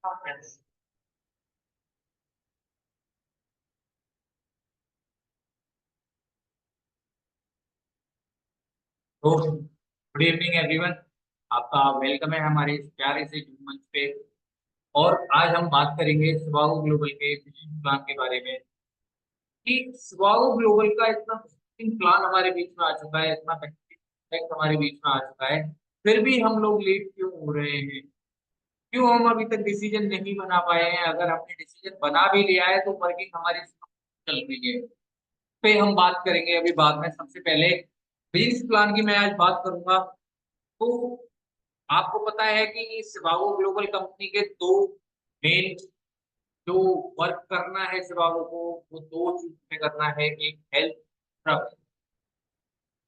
Conference. तो good evening everyone. आपका welcome है हमारे इस प्यारे से जूम मंच पे। और आज हम बात करेंगे सुबाहु ग्लोबल के बिजनेस प्लान के बारे में कि सुबाहु ग्लोबल का इतना बेहतरीन प्लान हमारे बीच में आ चुका है, इतना बेहतरीन प्रोजेक्ट हमारे बीच में आ चुका है, फिर भी हम लोग लेट क्यों हो रहे हैं? क्यों हम अभी तक डिसीजन नहीं बना पाए हैं? अगर हमने डिसीजन बना भी लिया है तो वर्किंग हमारी चल रही है। पे हम बात करेंगे अभी बाद में। सबसे पहले बिजनेस प्लान की मैं आज बात करूंगा। तो आपको पता है कि सिवागो ग्लोबल कंपनी के दो मेन जो वर्क करना है सिवागो को, वो दो चीज में करना है। एक हेल्थ, ट्रस्ट।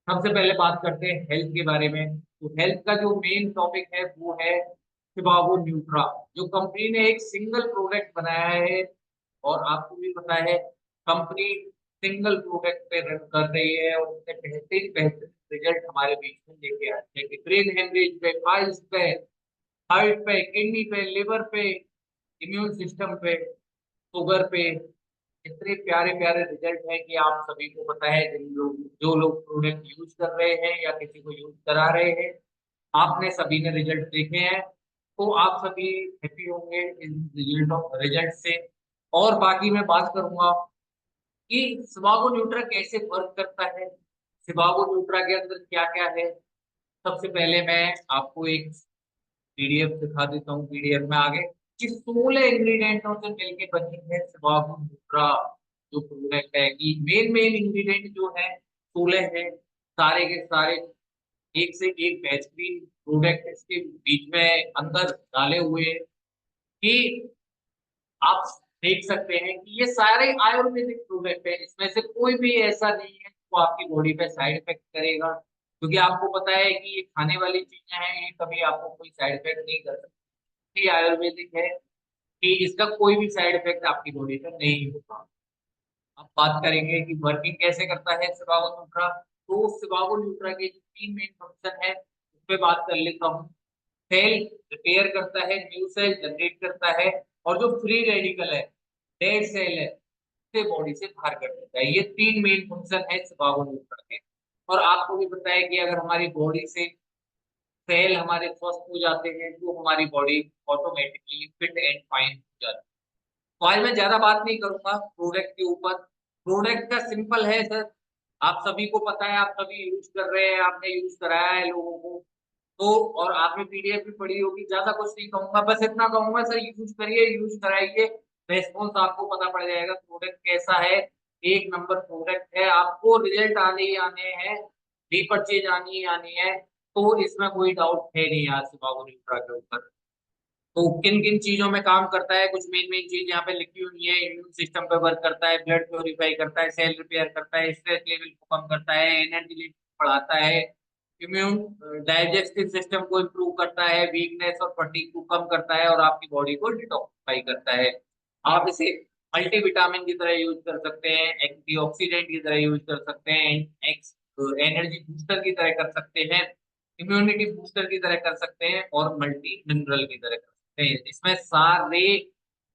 सबसे पहले बात करते हैं हेल्थ के बारे में। तो हेल्थ का जो मेन टॉपिक है वो है सिवागो न्यूट्रा। जो कंपनी ने एक सिंगल प्रोडक्ट बनाया है, और आपको भी पता है कंपनी सिंगल प्रोडक्ट पे रन कर रही है और उससे बेहतरीन बेहतरीन रिजल्ट हमारे बीच में लेके आते हैं कि ब्रेन हेमरेज पे, पाइल्स पे, हार्ट पे, किडनी पे, लिवर पे, इम्यून सिस्टम पे, शुगर पे, इतने प्यारे प्यारे रिजल्ट है कि आप सभी को पता है। जो लोग प्रोडक्ट यूज कर रहे हैं या किसी को यूज करा रहे हैं, आपने सभी ने रिजल्ट देखे हैं। तो आप सभी हैप्पी होंगे इन रिजल्ट से। और बाकी मैं बात करूंगा कि सिवागो न्यूट्रा कैसे वर्क करता है, सिवागो न्यूट्रा के अंदर क्या क्या है। सबसे पहले मैं आपको एक पीडीएफ दिखा देता हूँ। पीडीएफ में आगे कि 16 इंग्रेडिएंटों से मिलकर बनी है सिवागो न्यूट्रा जो प्रोडक्ट है। कि मेन मेन इंग्रेडिएंट जो है 16 है, सारे के सारे एक से एक बेहतरीन प्रोडक्ट इसके बीच में अंदर डाले हुए हैं। कि आप देख सकते हैं कि ये सारे आयुर्वेदिक प्रोडक्ट है, इसमें से कोई भी ऐसा नहीं है जो आपकी बॉडी पे साइड इफेक्ट करेगा। क्योंकि आपको पता है कि ये खाने वाली चीजें हैं, ये कभी आपको कोई साइड इफेक्ट नहीं कर सकती। ये आयुर्वेदिक है कि इसका कोई भी साइड इफेक्ट आपकी बॉडी पे नहीं होगा। अब बात करेंगे कि वर्किंग कैसे करता है सिवागो न्यूट्रा। तो सिवागो न्यूट्रा के जो तीन मेन फंक्शन है उस पर बात कर लेता हूँ। सेल रिपेयर करता है, न्यू सेल जनरेट करता है, और जो फ्री रेडिकल है, डेड सेल है, उसे बॉडी से बाहर कर देता है। ये तीन मेन फंक्शन है सिवागो न्यूट्रा के। और आपको भी पता है कि अगर हमारी बॉडी से सेल हमारे स्वस्थ हो जाते हैं तो हमारी body automatically fit and fine हो जाती है। तो आज मैं ज्यादा बात नहीं करूंगा प्रोडक्ट के ऊपर। प्रोडक्ट का सिंपल है सर, आप सभी को पता है, आप सभी यूज कर रहे हैं, आपने यूज कराया है लोगों को। तो और आपने पीडीएफ भी पढ़ी होगी, ज्यादा कुछ नहीं कहूंगा, बस इतना कहूंगा सर यूज करिए, यूज कराइए। रेस्पॉन्स आपको पता पड़ जाएगा प्रोडक्ट कैसा है। एक नंबर प्रोडक्ट है, आपको रिजल्ट आने ही आने हैं, रीपरचेज आनी ही आनी है। तो इसमें कोई डाउट है नहीं आज सिवागो न्यूट्रा के ऊपर। तो किन किन चीजों में काम करता है, कुछ मेन मेन चीज यहाँ पे लिखी हुई है। इम्यून सिस्टम पे वर्क करता है, ब्लड प्योरीफाई करता है, सेल रिपेयर करता है, स्ट्रेस लेवल को कम करता है, एनर्जी लेवल बढ़ाता है, इम्यून डाइजेस्टिव सिस्टम को इम्प्रूव करता है, वीकनेस और फटीग को कम करता है, और आपकी बॉडी को डिटॉक्सिफाई करता है। आप इसे मल्टीविटामिन की तरह यूज कर सकते हैं, एंटीऑक्सीडेंट की तरह यूज कर सकते हैं, एक्स एनर्जी बूस्टर की तरह कर सकते हैं, इम्यूनिटी बूस्टर की तरह कर सकते हैं, और मल्टी मिनरल की तरह कर सकते हैं। इसमें सारे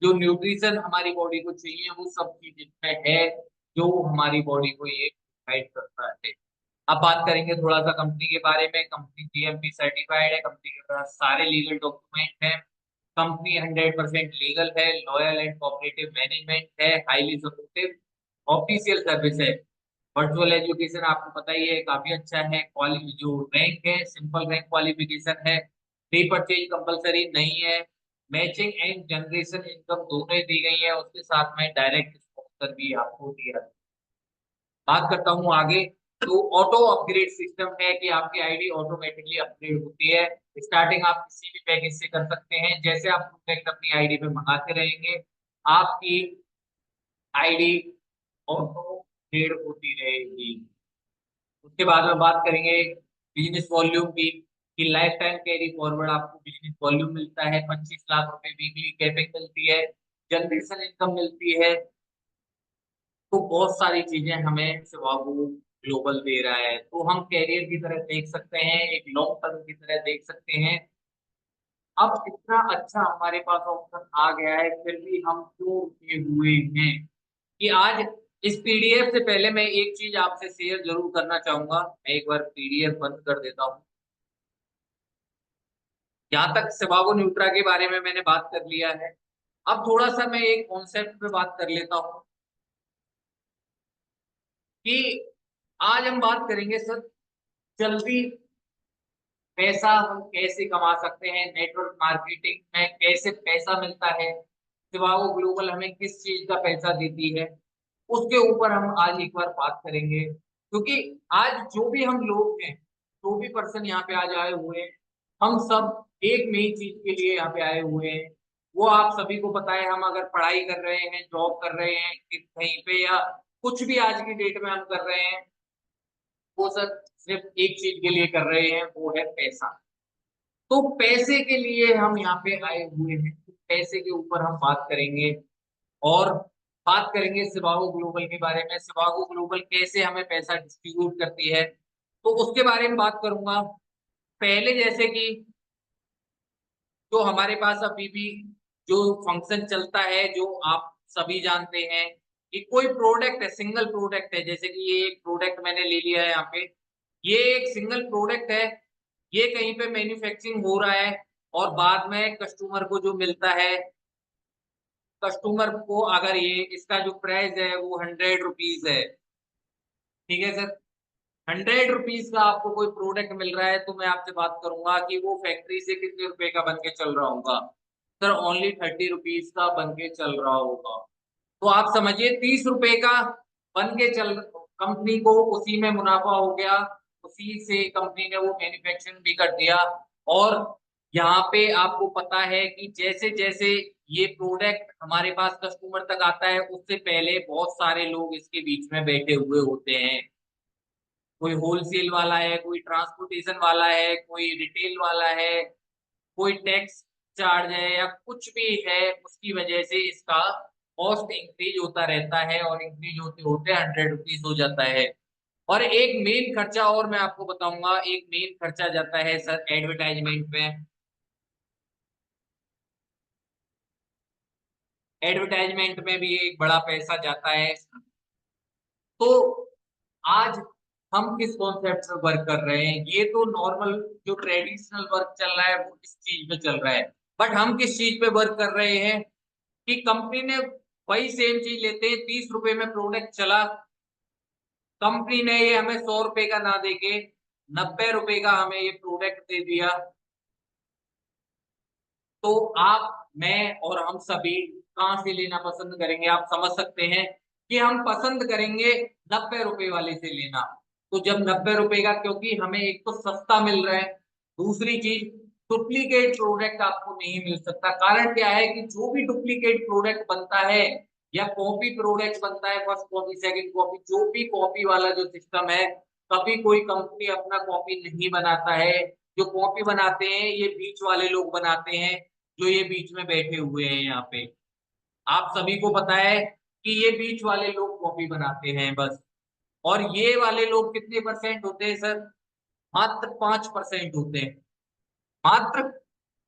जो न्यूट्रिशन हमारी बॉडी को चाहिए वो सब चीज इसमें है, जो हमारी बॉडी को ये प्रोवाइड करता है। अब बात करेंगे थोड़ा सा कंपनी के बारे में। कंपनी जीएमपी सर्टिफाइड है, कंपनी के पास सारे लीगल डॉक्यूमेंट हैं, कंपनी 100% लीगल है, लॉयल एंड कोऑपरेटिव मैनेजमेंट है, हाईली सपोर्टिव ऑफिशियल सर्विस है। वर्चुअल एजुकेशन आपको पता ही है काफी अच्छा है। क्वाली जो रैंक है सिंपल रैंक क्वालिफिकेशन है, प्री परचेज कंपलसरी नहीं है, मैचिंग एंड जनरेशन इनकम दोनों ही दी गई है, उसके साथ में डायरेक्ट स्पॉन्सर भी आपको दिया। बात करता हूँ आगे। तो ऑटो अपग्रेड सिस्टम है कि आपकी आईडी ऑटोमेटिकली अपग्रेड होती है। स्टार्टिंग आप किसी भी पैकेज से कर सकते हैं, जैसे आप प्रोडक्ट अपनी आईडी पे मंगाते रहेंगे आपकी आईडी ऑटो अपग्रेड होती रहेगी। उसके बाद में बात करेंगे बिजनेस वॉल्यूम की। कि लाइफ टाइम कैरी फॉरवर्ड आपको बिजनेस वॉल्यूम मिलता है, 25 लाख रुपए वीकली कैपिंग मिलती है, जनरेशन इनकम मिलती है। तो बहुत सारी चीजें हमें शिवागो ग्लोबल दे रहा है। तो हम कैरियर की तरह देख सकते हैं, एक लॉन्ग टर्म की तरह देख सकते हैं। अब इतना अच्छा हमारे पास ऑप्शन आ गया है, फिर भी हम क्यों रुके हुए हैं कि आज इस पीडीएफ से पहले मैं एक चीज आपसे शेयर जरूर करना चाहूंगा। मैं एक बार पीडीएफ बंद कर देता हूँ। यहाँ तक सेवागो न्यूट्रा के बारे में मैंने बात कर लिया है। अब थोड़ा सा मैं एक कॉन्सेप्ट पे बात कर लेता हूँ कि आज हम बात करेंगे सर, जल्दी पैसा हम कैसे कमा सकते हैं, नेटवर्क मार्केटिंग में कैसे पैसा मिलता है, सिवाओ ग्लोबल हमें किस चीज का पैसा देती है, उसके ऊपर हम आज एक बार बात करेंगे। क्योंकि आज जो भी हम लोग हैं, जो भी पर्सन यहाँ पे आज आए हुए हैं, हम सब एक मेन चीज के लिए यहाँ पे आए हुए हैं। वो आप सभी को पता है, हम अगर पढ़ाई कर रहे हैं, जॉब कर रहे हैं कहीं पे, या कुछ भी आज की डेट में हम कर रहे हैं, वो सर सिर्फ एक चीज के लिए कर रहे हैं, वो है पैसा। तो पैसे के लिए हम यहाँ पे आए हुए हैं, तो पैसे के ऊपर हम बात करेंगे। और बात करेंगे सिवागो ग्लोबल के बारे में, सिवागो ग्लोबल कैसे हमें पैसा डिस्ट्रीब्यूट करती है, तो उसके बारे में बात करूंगा। पहले जैसे कि जो हमारे पास अभी भी जो फंक्शन चलता है, जो आप सभी जानते हैं कि कोई प्रोडक्ट है, सिंगल प्रोडक्ट है, जैसे कि ये एक प्रोडक्ट मैंने ले लिया है यहाँ पे, ये एक सिंगल प्रोडक्ट है, ये कहीं पे मैन्युफैक्चरिंग हो रहा है और बाद में कस्टमर को जो मिलता है, कस्टमर को अगर ये इसका जो प्राइस है वो 100 रुपीज है, ठीक है सर, 100 रुपीज का आपको कोई प्रोडक्ट मिल रहा है, तो मैं आपसे बात करूंगा कि वो फैक्ट्री से कितने रुपए का बन के चल रहा होगा। सर ओनली 30 रुपीज का बन के चल रहा होगा। तो आप समझिए 30 रुपए का बन के चल, कंपनी को उसी में मुनाफा हो गया, उसी से कंपनी ने वो मैन्युफैक्चरिंग भी कर दिया। और यहाँ पे आपको पता है कि जैसे जैसे ये प्रोडक्ट हमारे पास कस्टमर तक आता है, उससे पहले बहुत सारे लोग इसके बीच में बैठे हुए होते हैं। कोई होलसेल वाला है, कोई ट्रांसपोर्टेशन वाला है, कोई रिटेल वाला है, कोई टैक्स चार्ज है, या कुछ भी है, उसकी वजह से इसका कॉस्ट इंक्रीज होता रहता है, और इंक्रीज होते होते 100 रुपीज हो जाता है। और एक मेन खर्चा और मैं आपको बताऊंगा, एक मेन खर्चा जाता है सर एडवर्टाइजमेंट में। एडवर्टाइजमेंट में भी एक बड़ा पैसा जाता है। तो आज हम किस कॉन्सेप्ट पे वर्क कर रहे हैं, ये तो नॉर्मल जो ट्रेडिशनल वर्क चल रहा है वो इस चीज पे चल रहा है, बट हम किस चीज पे वर्क कर रहे हैं कि कंपनी ने वही सेम चीज लेते हैं, 30 रुपए में प्रोडक्ट चला, कंपनी ने ये हमें 100 रुपए का ना देके 90 रुपए का हमें ये प्रोडक्ट दे दिया। तो आप, मैं और हम सभी कहाँ से लेना पसंद करेंगे, आप समझ सकते हैं कि हम पसंद करेंगे 90 रुपए वाले से लेना। तो जब 90 रुपए का, क्योंकि हमें एक तो सस्ता मिल रहा है, दूसरी चीज डुप्लीकेट प्रोडक्ट आपको नहीं मिल सकता। कारण क्या है कि जो भी डुप्लीकेट प्रोडक्ट बनता है या कॉपी प्रोडक्ट बनता है, फर्स्ट कॉपी सेकंड कॉपी, जो भी कॉपी वाला जो सिस्टम है, कभी कोई कंपनी अपना कॉपी नहीं बनाता है। जो कॉपी बनाते हैं ये बीच वाले लोग बनाते हैं, जो ये बीच में बैठे हुए हैं यहाँ पे। आप सभी को पता है कि ये बीच वाले लोग कॉपी बनाते हैं बस। और ये वाले लोग कितने परसेंट होते हैं सर? मात्र 5% होते हैं, मात्र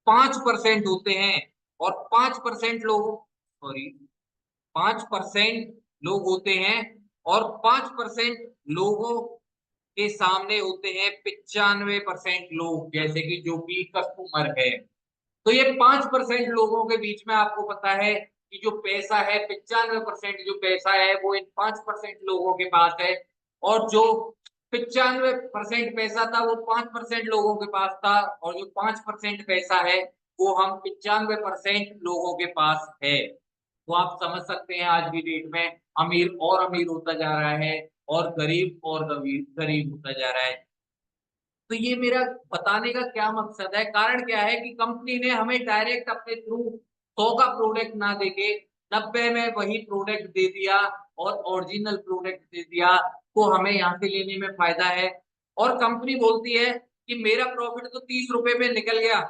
5% होते हैं। और 5% लोग, सॉरी, 5% लोग होते हैं, और 5% लोगों के सामने होते हैं 95% लोग, जैसे कि जो भी कस्टमर है। तो ये 5% लोगों के बीच में आपको पता है कि जो पैसा है, 95% जो पैसा है वो इन 5% लोगों के पास है। और जो 95% पैसा था वो 5% लोगों के पास था, और जो 5% पैसा है वो हम 95% लोगों के पास है। तो आप समझ सकते हैं आज की डेट में अमीर और अमीर होता जा रहा है, और गरीब और गरीब गरीब होता जा रहा है। तो ये मेरा बताने का क्या मकसद है, कारण क्या है कि कंपनी ने हमें डायरेक्ट अपने थ्रू 100 का प्रोडक्ट ना देके 90 में वही प्रोडक्ट दे दिया, और ओरिजिनल प्रोडक्ट दे दिया। तो हमें यहाँ से लेने में फायदा है। और कंपनी बोलती है कि मेरा प्रॉफिट तो 30 रुपए में निकल गया,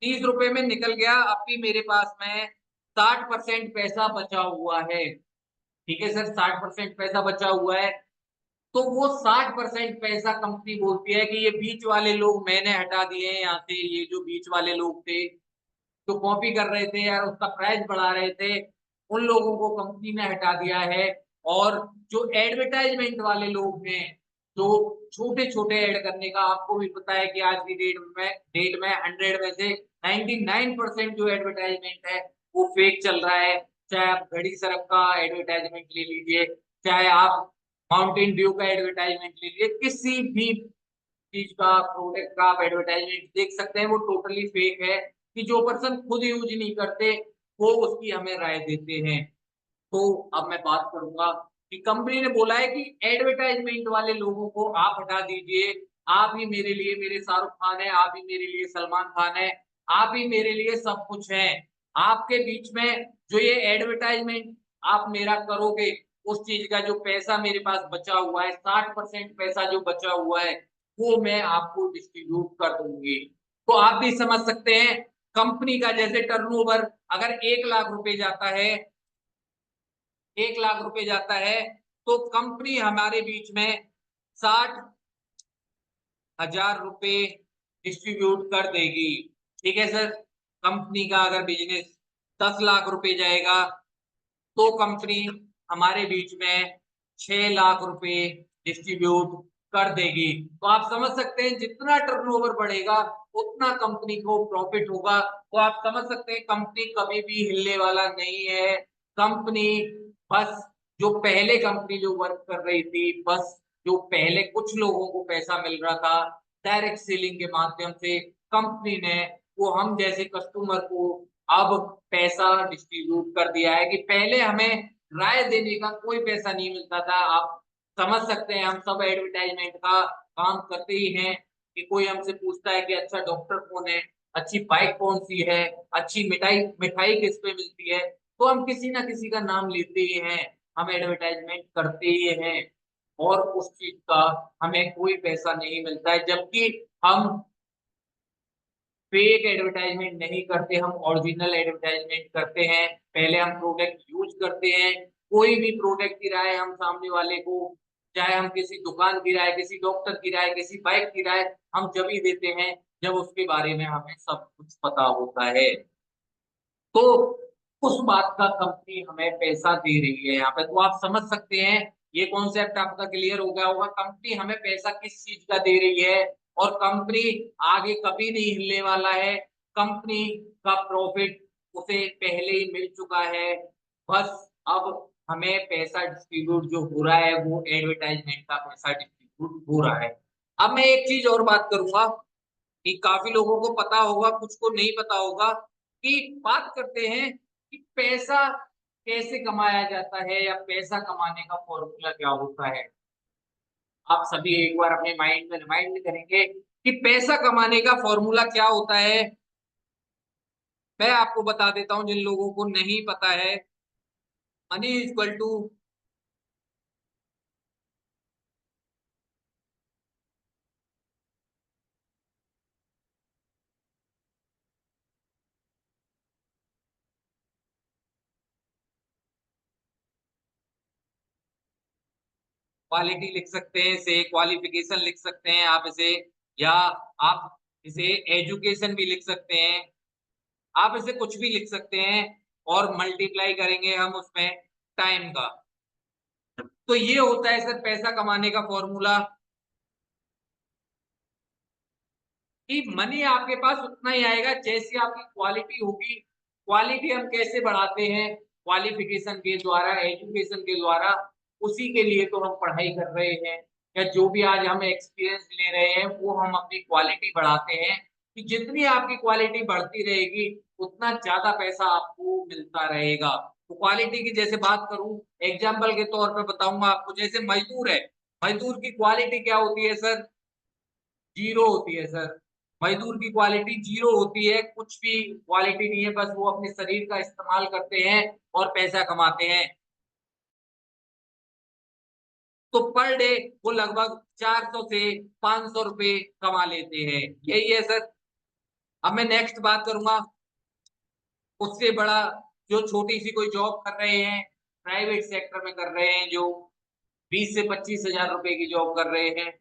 30 रुपए में निकल गया, अब भी मेरे पास में 60% पैसा बचा हुआ है। ठीक है सर, 60% पैसा बचा हुआ है। तो वो 60% पैसा कंपनी बोलती है कि ये बीच वाले लोग मैंने हटा दिए हैं यहाँ से, ये जो बीच वाले लोग थे जो कॉपी कर रहे थे यार, उसका प्राइस बढ़ा रहे थे, उन लोगों को कंपनी ने हटा दिया है। और जो एडवर्टाइजमेंट वाले लोग हैं, जो छोटे छोटे ऐड करने का, आपको भी पता है कि आज की डेट में 100 में से 99% जो एडवर्टाइजमेंट है वो फेक चल रहा है। चाहे आप घड़ी सरफ का एडवर्टाइजमेंट ले लीजिए, चाहे आप माउंटेन ड्यू का एडवर्टाइजमेंट ले लीजिए, किसी भी चीज का, प्रोडक्ट का आप एडवर्टाइजमेंट देख सकते हैं, वो टोटली फेक है। कि जो पर्सन खुद यूज नहीं करते वो उसकी हमें राय देते हैं। तो अब मैं बात करूंगा कि कंपनी ने बोला है कि एडवर्टाइजमेंट वाले लोगों को आप हटा दीजिए। आप ही मेरे लिए मेरे शाहरुख खान है, आप ही मेरे लिए सलमान खान है, आप ही मेरे लिए सब कुछ है। आपके बीच में जो ये एडवर्टाइजमेंट आप मेरा करोगे, उस चीज का जो पैसा मेरे पास बचा हुआ है, 60% पैसा जो बचा हुआ है, वो मैं आपको डिस्ट्रीब्यूट कर दूंगी। तो आप भी समझ सकते हैं, कंपनी का जैसे टर्नओवर अगर 1 लाख रुपए जाता है, 1 लाख रुपए जाता है, तो कंपनी हमारे बीच में 60,000 रुपए डिस्ट्रीब्यूट कर देगी। ठीक है सर। कंपनी का अगर बिजनेस 10 लाख रुपए जाएगा, तो कंपनी हमारे बीच में 6 लाख रुपए डिस्ट्रीब्यूट कर देगी। तो आप समझ सकते हैं, जितना टर्नओवर बढ़ेगा उतना कंपनी को प्रॉफिट होगा। तो आप समझ सकते हैं, कंपनी कभी भी हिलने वाला नहीं है। कंपनी बस, जो पहले कंपनी जो वर्क कर रही थी, बस जो पहले कुछ लोगों को पैसा मिल रहा था डायरेक्ट सेलिंग के माध्यम से, कंपनी ने वो हम जैसे कस्टमर को अब पैसा डिस्ट्रीब्यूट कर दिया है। कि पहले हमें राय देने का कोई पैसा नहीं मिलता था। आप समझ सकते हैं, हम सब एडवर्टाइजमेंट का काम करते ही हैं। कि कोई हमसे पूछता है कि अच्छा डॉक्टर कौन है, अच्छी बाइक कौन सी है, अच्छी मिठाई मिठाई किस पे मिलती है, तो हम किसी ना किसी का नाम लेते ही हैं, हम एडवर्टाइजमेंट करते ही हैं। और उस चीज का हमें कोई पैसा नहीं मिलता है, जबकि हम फेक एडवर्टाइजमेंट नहीं करते, हम ओरिजिनल एडवर्टाइजमेंट करते हैं। पहले हम प्रोडक्ट यूज करते हैं, कोई भी प्रोडक्ट की राय हम सामने वाले को, चाहे हम किसी दुकान की राय, किसी डॉक्टर की राय, किसी बाइक की राय, हम जब ही देते हैं जब उसके बारे में हमें सब कुछ पता होता है। तो उस बात का कंपनी हमें पैसा दे रही है यहाँ पे। तो आप समझ सकते हैं, ये कॉन्सेप्ट आपका क्लियर हो गया होगा, कंपनी हमें पैसा किस चीज का दे रही है। और कंपनी आगे कभी नहीं हिलने वाला है। कंपनी का प्रॉफिट उसे पहले ही मिल चुका है। बस अब हमें पैसा डिस्ट्रीब्यूट जो हो रहा है, वो एडवर्टाइजमेंट का पैसा डिस्ट्रीब्यूट हो रहा है। अब मैं एक चीज और बात करूंगा कि काफी लोगों को पता होगा, कुछ को नहीं पता होगा। कि बात करते हैं कि पैसा कैसे कमाया जाता है, या पैसा कमाने का फॉर्मूला क्या होता है। आप सभी एक बार अपने माइंड में रिमाइंड करेंगे कि पैसा कमाने का फॉर्मूला क्या होता है। मैं आपको बता देता हूं, जिन लोगों को नहीं पता है। मनी इक्वल टू क्वालिटी लिख सकते हैं, इसे क्वालिफिकेशन लिख सकते हैं आप इसे, या आप इसे एजुकेशन भी लिख सकते हैं, आप इसे कुछ भी लिख सकते हैं। और मल्टीप्लाई करेंगे हम उसमें टाइम का। तो ये होता है सर पैसा कमाने का फॉर्मूला। कि मनी आपके पास उतना ही आएगा जैसी आपकी क्वालिटी होगी। क्वालिटी हम कैसे बढ़ाते हैं? क्वालिफिकेशन के द्वारा, एजुकेशन के द्वारा। उसी के लिए तो हम पढ़ाई कर रहे हैं, या जो भी आज हम एक्सपीरियंस ले रहे हैं, वो हम अपनी क्वालिटी बढ़ाते हैं। कि जितनी आपकी क्वालिटी बढ़ती रहेगी, उतना ज्यादा पैसा आपको मिलता रहेगा। तो क्वालिटी की जैसे बात करूं, एग्जाम्पल के तौर पर बताऊंगा आपको, जैसे मजदूर है, मजदूर की क्वालिटी क्या होती है सर? जीरो होती है सर। मजदूर की क्वालिटी जीरो होती है, कुछ भी क्वालिटी नहीं है, बस वो अपने शरीर का इस्तेमाल करते हैं और पैसा कमाते हैं। तो पर डे वो लगभग 400 से 500 रुपए कमा लेते हैं। यही है सर। अब मैं नेक्स्ट बात करूंगा, उससे बड़ा, जो छोटी सी कोई जॉब कर रहे हैं, प्राइवेट सेक्टर में कर रहे हैं जो, 20 से 25 हजार रुपए की जॉब कर रहे हैं,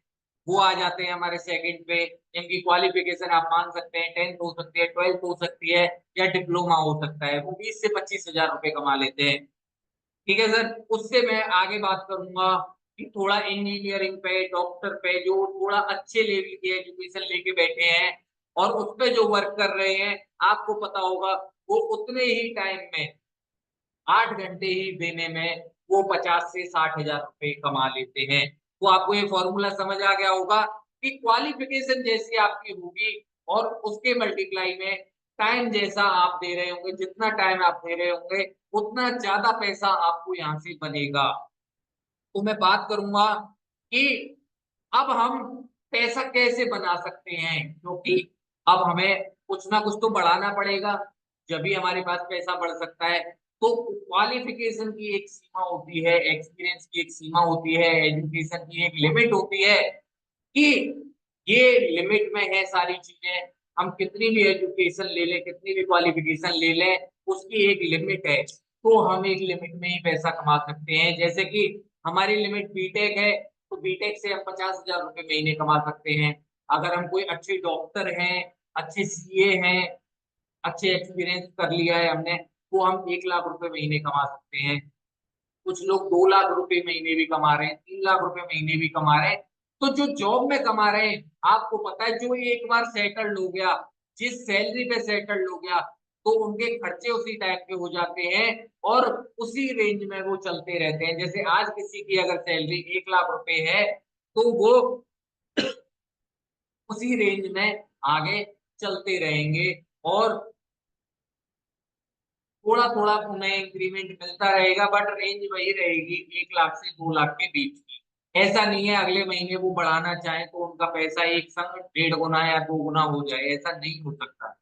वो आ जाते हैं हमारे सेकंड पे। इनकी क्वालिफिकेशन आप मान सकते हैं 10th हो सकती है, 12th हो सकती है, या डिप्लोमा हो सकता है। वो 20 से 25 हजार रुपए कमा लेते हैं। ठीक है सर। उससे मैं आगे बात करूंगा कि थोड़ा इंजीनियरिंग पे, डॉक्टर पे, जो थोड़ा अच्छे लेवल की एजुकेशन लेके बैठे हैं और उस पे जो वर्क कर रहे हैं, आपको पता होगा वो उतने ही टाइम में, 8 घंटे ही देने में, वो 50 से 60 हजार रुपए कमा लेते हैं। तो आपको ये फॉर्मूला समझ आ गया होगा कि क्वालिफिकेशन जैसी आपकी होगी और उसके मल्टीप्लाई में टाइम जैसा आप दे रहे होंगे, जितना टाइम आप दे रहे होंगे उतना ज्यादा पैसा आपको यहाँ से बनेगा। तो मैं बात करूंगा कि अब हम पैसा कैसे बना सकते हैं, क्योंकि अब हमें कुछ ना कुछ तो बढ़ाना पड़ेगा, जब भी हमारे पास पैसा बढ़ सकता है। तो क्वालिफिकेशन की एक सीमा होती है, एक्सपीरियंस की एक सीमा होती है, एजुकेशन की एक लिमिट होती है कि ये लिमिट में है सारी चीजें। हम कितनी भी एजुकेशन ले लें, कितनी भी क्वालिफिकेशन ले लें, उसकी एक लिमिट है। तो हम एक लिमिट में ही पैसा कमा सकते हैं। जैसे कि हमारी लिमिट बीटेक है, तो बीटेक से हम 50 हजार रुपये महीने कमा सकते हैं। अगर हम कोई अच्छे डॉक्टर हैं, अच्छे सीए हैं, अच्छे एक्सपीरियंस कर लिया है हमने, तो हम 1 लाख रुपए महीने कमा सकते हैं। कुछ लोग 2 लाख रुपए महीने भी कमा रहे हैं, 3 लाख रुपए महीने भी कमा रहे हैं। तो जो जॉब में कमा रहे हैं, आपको पता है, जो एक बार सेटल्ड हो गया, जिस सैलरी पे सेटल्ड हो गया, तो उनके खर्चे उसी टाइप के हो जाते हैं और उसी रेंज में वो चलते रहते हैं। जैसे आज किसी की अगर सैलरी 1 लाख रुपए है, तो वो उसी रेंज में आगे चलते रहेंगे और थोड़ा थोड़ा उन्हें इंक्रीमेंट मिलता रहेगा, बट रेंज वही रहेगी 1 लाख से 2 लाख के बीच की। ऐसा नहीं है अगले महीने वो बढ़ाना चाहे तो उनका पैसा एक संग 1.5 गुना या 2 गुना हो जाए, ऐसा नहीं हो सकता।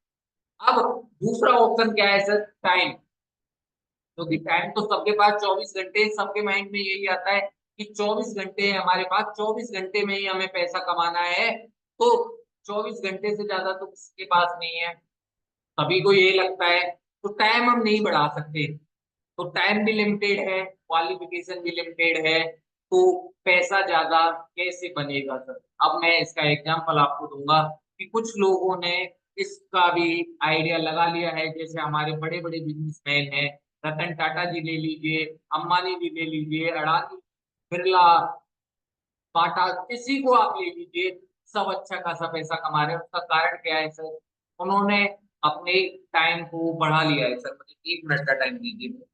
अब दूसरा ऑप्शन क्या है सर? टाइम। क्योंकि टाइम तो सबके पास 24 घंटे, सबके माइंड में यही आता है कि 24 घंटे है हमारे पास, 24 घंटे में ही हमें पैसा कमाना है। तो 24 घंटे से ज्यादा तो किसी के पास नहीं है, सभी को यही लगता है। तो टाइम हम नहीं बढ़ा सकते। तो टाइम भी लिमिटेड है, क्वालिफिकेशन भी लिमिटेड है, तो पैसा ज्यादा कैसे बनेगा सर? अब मैं इसका एग्जांपल आपको दूंगा कि कुछ लोगों ने इसका भी आइडिया लगा लिया है। जैसे हमारे बड़े बड़े बिजनेसमैन हैं, रतन टाटा जी ले लीजिए, अंबानी जी ले लीजिए, अडानी, बिरला, टाटा, किसी को आप ले लीजिए, सब अच्छा खासा पैसा कमा रहे हैं। उसका कारण क्या है सर? उन्होंने अपने टाइम को बढ़ा लिया है सर। मतलब 1 मिनट का टाइम दीजिए।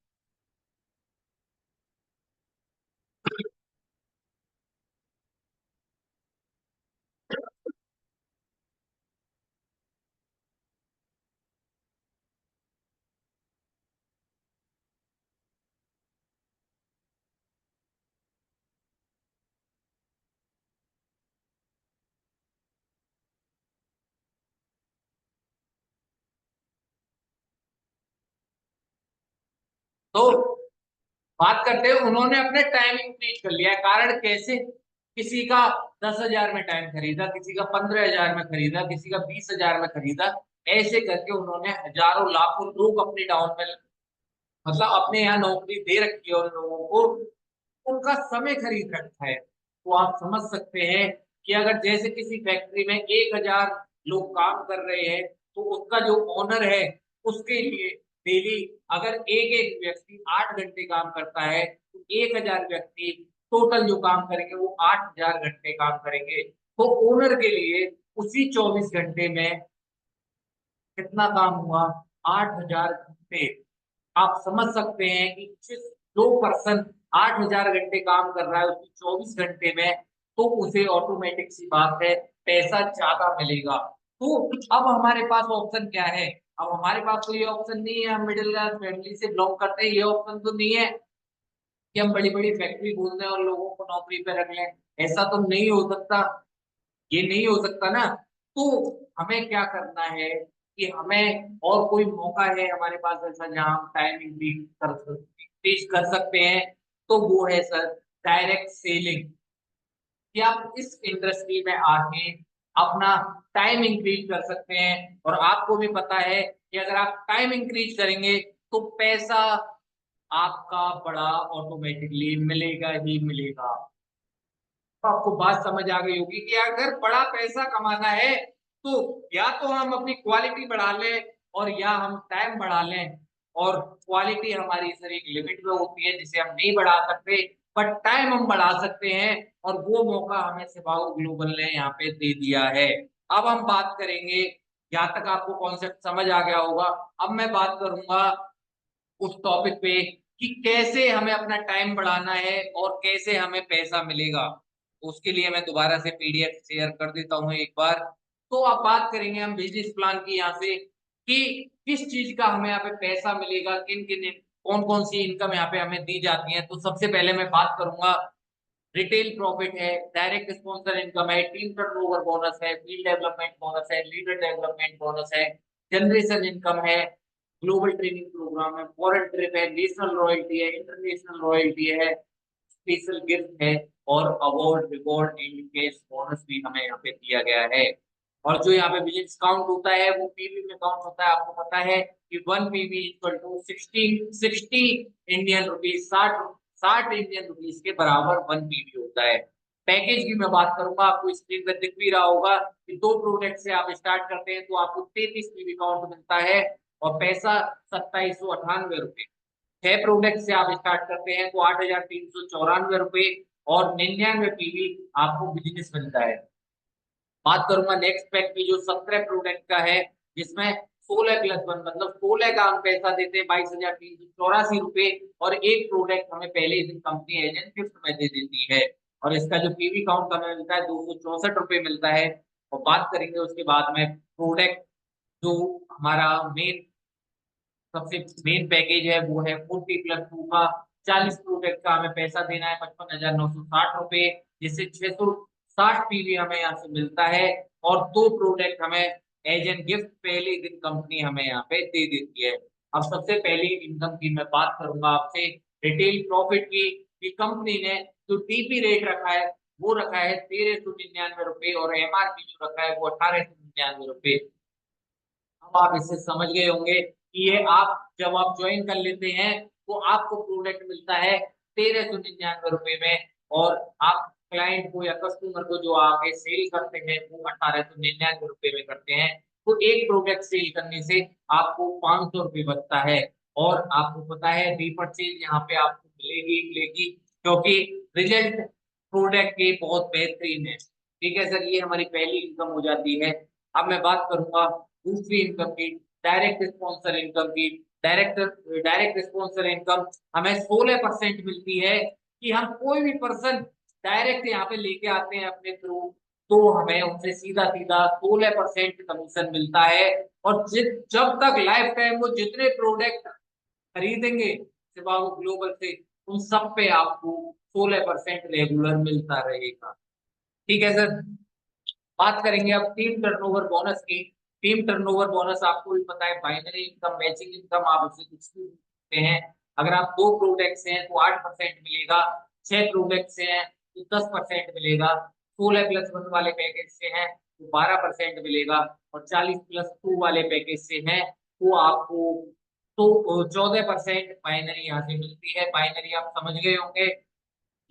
तो बात करते हैं, उन्होंने अपने टाइम इंक्रीज कर लिया है। कारण कैसे? किसी का 10 हजार में टाइम खरीदा, किसी का 15 हजार में खरीदा, किसी का 20 हजार में खरीदा। ऐसे करके उन्होंने हजारों लाखों लोग अपने डाउन में, मतलब अपने यहाँ नौकरी दे रखी है उन लोगों को, उनका समय खरीद रखा है। तो आप समझ सकते हैं कि अगर जैसे किसी फैक्ट्री में 1 हजार लोग काम कर रहे हैं, तो उसका जो ओनर है, उसके लिए डेली अगर एक एक व्यक्ति 8 घंटे काम करता है, तो 1 हजार व्यक्ति टोटल जो काम करेंगे वो 8 हजार घंटे काम करेंगे। तो ओनर के लिए उसी 24 घंटे में कितना काम हुआ? 8 हजार घंटे। आप समझ सकते हैं कि जिस जो पर्सन 8 हजार घंटे काम कर रहा है उसकी 24 घंटे में, तो उसे ऑटोमेटिक सी बात है, पैसा ज्यादा मिलेगा। तो अब हमारे पास ऑप्शन क्या है? अब हमारे पास तो ये ऑप्शन नहीं है, हम मिडिल क्लास फैमिली से बिलोंग करते हैं, ये ऑप्शन तो नहीं है कि हम बड़ी बड़ी फैक्ट्री खोल दें और लोगों को नौकरी पे रख लें। ऐसा तो नहीं हो सकता, ये नहीं हो सकता ना। तो हमें क्या करना है कि हमें और कोई मौका है हमारे पास ऐसा जहां हम टाइम इंक्रीज कर सकते हैं, तो वो है सर डायरेक्ट सेलिंग। कि आप इस इंडस्ट्री में आके अपना टाइम इंक्रीज कर सकते हैं। और आपको भी पता है कि अगर आप टाइम इंक्रीज करेंगे तो पैसा आपका बड़ा ऑटोमेटिकली मिलेगा ही मिलेगा। तो आपको बात समझ आ गई होगी कि अगर बड़ा पैसा कमाना है तो या तो हम अपनी क्वालिटी बढ़ा लें और या हम टाइम बढ़ा लें। और क्वालिटी हमारी सर एक लिमिट में होती है जिसे हम नहीं बढ़ा सकते, बट टाइम हम बढ़ा सकते हैं। और वो मौका हमें सिपाहो ग्लोबल ने यहाँ पे दे दिया है। अब हम बात करेंगे, यहाँ तक आपको कॉन्सेप्ट समझ आ गया होगा। अब मैं बात करूंगा उस टॉपिक पे कि कैसे हमें अपना टाइम बढ़ाना है और कैसे हमें पैसा मिलेगा। उसके लिए मैं दोबारा से पीडीएफ शेयर कर देता हूँ एक बार। तो अब बात करेंगे हम बिजनेस प्लान की यहाँ से कि किस चीज का हमें यहाँ पे पैसा मिलेगा, किन किन कौन कौन सी इनकम यहाँ पे हमें दी जाती है। तो सबसे पहले मैं बात करूंगा, रिटेल प्रॉफिट है, डायरेक्ट स्पॉन्सर इनकम है, टीम टर्नओवर बोनस है, फील्ड डेवलपमेंट बोनस है, लीडर डेवलपमेंट बोनस है, जनरेशन इनकम है, ग्लोबल ट्रेनिंग प्रोग्राम है, फॉरेन ट्रिप है, नेशनल रॉयल्टी है, इंटरनेशनल रॉयल्टी है, स्पेशल गिफ्ट है, और award reward and cash bonus भी हमें यहाँ पे दिया गया है। और जो यहाँ पे बिजनेस काउंट होता है वो पीवी में काउंट होता है। आपको पता है कि 1 PV equal to 60 Indian rupees, 60 Indian rupees के बराबर 1 पीवी होता है। पैकेज की मैं बात करूंगा, आपको स्क्रीन पर दिख भी रहा होगा कि 2 प्रोडक्ट से आप स्टार्ट करते हैं तो आपको 33 पीवी काउंट मिलता है और पैसा 2798 रुपये। 6 प्रोडक्ट से आप स्टार्ट करते हैं तो 8394 रुपये और 99 पीवी आपको बिजनेस मिलता है। बात करूंगा नेक्स्ट पैक की जो 17 प्रोडक्ट का है, जिसमें 16+1 मतलब 16 का हम पैसा देते हैं 22,384 रुपये, और एक प्रोडक्ट हमें पहले ही दिन कंपनी एजेंट गिफ्ट में दे देती है। और इसका जो पीवी काउंट हमें मिलता है 264 रुपये मिलता है। और बात करेंगे उसके बाद में प्रोडक्ट जो हमारा मेन सबसे मेन पैकेज है वो है 40+2 का। 40 प्रोडक्ट का हमें पैसा देना है 55,960 रुपये, जिससे 660 पीवी हमें यहाँ से मिलता है। और 2 प्रोडक्ट हमें एज एन गिफ्ट पहले दिन कंपनी हमें यहाँ पे दे देती है। अब सबसे पहले इनकम की मैं बात करूंगा आपसे, रिटेल प्रॉफिट की, कि कंपनी ने जो टीपी रेट रखा है वो रखा है 1399 रुपये और एमआरपी जो रखा है वो 1899 रुपये। अब आप इससे समझ गए होंगे कि ये आप जब आप ज्वाइन कर लेते हैं तो आपको प्रोडक्ट मिलता है 1399 रुपये में, और आप क्लाइंट को या कस्टमर को जो आगे सेल करते हैं वो 1899 रुपये में करते हैं। तो एक प्रोडक्ट सेल करने से आपको 500 रुपये बचता है। और आपको पता है रीपरचेज यहाँ पे आपको मिलेगी ही मिलेगी, क्योंकि रिजल्ट प्रोडक्ट के बहुत बेहतरीन है। ठीक है सर, ये हमारी पहली इनकम हो जाती है। अब मैं बात करूंगा दूसरी इनकम की, डायरेक्ट स्पॉन्सर इनकम की। डायरेक्ट डायरेक्ट स्पॉन्सर इनकम हमें 16% मिलती है कि हम कोई भी पर्सन डायरेक्ट यहाँ पे लेके आते हैं अपने थ्रू, तो हमें उनसे सीधा सीधा 16% कमीशन मिलता है। और जब तक लाइफ टाइम वो जितने प्रोडक्ट खरीदेंगे सिवागो ग्लोबल से, उन सब पे आपको 16% रेगुलर मिलता रहेगा। ठीक है सर। बात करेंगे अब टीम टर्नओवर बोनस की। टीम टर्नओवर बोनस आपको भी पता है बाइनरी इनकम, मैचिंग इनकम, आप उसे कुछ भी सकते हैं। अगर आप 2 प्रोडक्ट से हैं तो 8% मिलेगा, 6 प्रोडक्ट से हैं तो 10% मिलेगा, 16+1 वाले पैकेज से हैं तो 12% मिलेगा, और 40+2 वाले पैकेज से हैं तो आपको तो 14% बाइनरी यहाँ से मिलती है। बाइनरी आप समझ गए होंगे,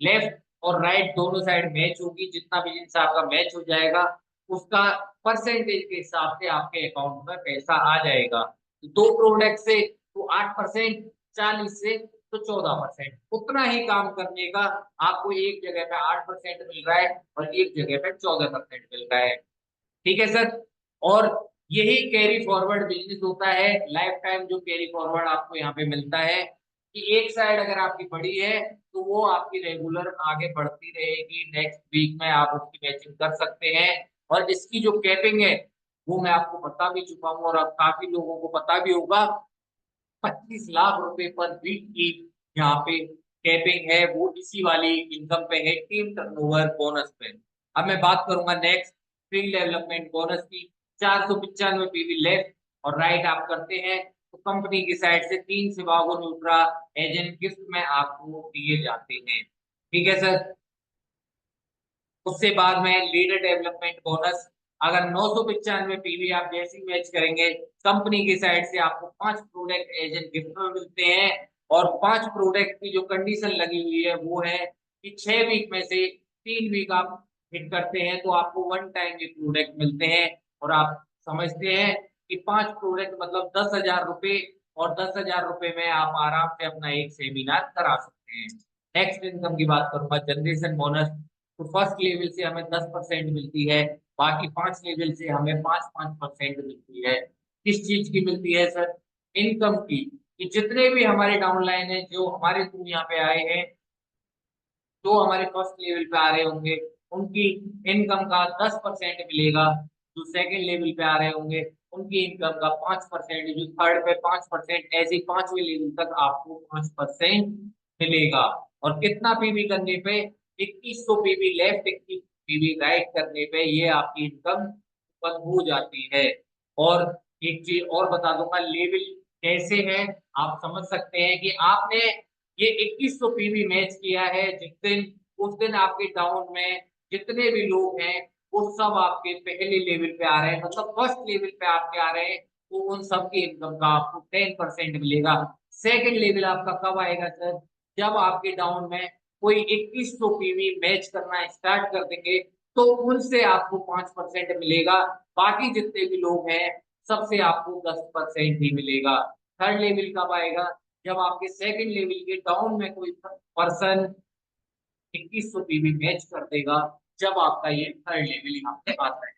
लेफ्ट और राइट दोनों साइड मैच होगी, जितना भी जिनसे आपका मैच हो जाएगा उसका परसेंटेज के हिसाब से आपके अकाउंट में पैसा आ जाएगा। तो 2 प्रोडक्ट से तो 8%, 40 से तो 14%, उतना ही काम करने का आपको एक जगह पे 8% मिल रहा है और एक जगह पे 14% मिल रहा है। ठीक है सर। और यही कैरी फॉरवर्ड बिजनेस होता है, लाइफ टाइम जो कैरी फॉरवर्ड आपको यहाँ पे मिलता है कि एक साइड अगर आपकी बड़ी है तो वो आपकी रेगुलर आगे बढ़ती रहेगी, नेक्स्ट वीक में आप उसकी मैचिंग कर सकते हैं। और इसकी जो कैपिंग है वो मैं आपको बता भी चुका हूँ और अब काफी लोगों को पता भी होगा, 25 लाख रुपए पर वीक की यहाँ पे कैपिंग है, वो इसी वाली इनकम पे है, टीम टर्नओवर बोनस पे। अब मैं बात करूंगा नेक्स्ट फील्ड डेवलपमेंट बोनस की। 495 पीवी लेफ्ट और राइट आप करते हैं तो कंपनी की साइड से 3 सिवागो न्यूट्रा एजेंट गिफ्ट में आपको दिए जाते हैं। ठीक है सर। उससे बाद में लीडर डेवलपमेंट बोनस, अगर 995 पीवी आप जैसी मैच करेंगे कंपनी की साइड से आपको 5 प्रोडक्ट एजेंट गिफ्ट में मिलते हैं। और 5 प्रोडक्ट की जो कंडीशन लगी हुई है वो है कि 6 वीक में से 3 वीक आप हिट करते हैं तो आपको वन टाइम ये प्रोडक्ट मिलते हैं। और आप समझते हैं कि 5 प्रोडक्ट मतलब 10,000 रुपये, और 10,000 रुपये में आप आराम से अपना एक सेमिनार करा सकते हैं। नेक्स्ट इनकम की बात करूंगा, जनरेशन बोनस। तो फर्स्ट लेवल से हमें 10% मिलती है, बाकी 5 लेवल से हमें 5-5% मिलती है। किस चीज की मिलती है सर? इनकम की। कि जितने भी हमारे डाउनलाइन है जो हमारे थ्रू यहाँ पे आए हैं, जो हमारे फर्स्ट लेवल पे आ रहे होंगे, उनकी इनकम का 10% मिलेगा। जो सेकंड लेवल पे आ रहे होंगे उनकी इनकम का 5%, जो थर्ड पे 5%, ऐसे 5वें लेवल तक आपको 5% मिलेगा। और कितना पीवी करने पे? 2100 पीवी लेफ्ट, 21 पीवी राइट करने पे ये आपकी इनकम बंद हो जाती है। और एक चीज और बता दूंगा, लेवल कैसे है आप समझ सकते हैं कि आपने ये 2100 पीवी मैच किया है जिस दिन, उस दिन आपके टाउन में जितने भी लोग हैं वो सब आपके पहले लेवल पे आ रहे हैं, मतलब फर्स्ट लेवल पे आपके आ रहे हैं, तो उन सब की इनकम का आपको 10% मिलेगा। सेकंड लेवल आपका कब आएगा सर? जब आपके टाउन में कोई 2100 पीवी मैच करना स्टार्ट कर देंगे तो उनसे आपको 5% मिलेगा। बाकी जितने भी लोग हैं सबसे आपको 10% ही मिलेगा। थर्ड लेवल कब आएगा? जब आपके सेकंड लेवल के डाउन में कोई पर्सन 2100 पीवी मैच कर देगा, जब आपका ये थर्ड लेवल यहाँ पे आता है।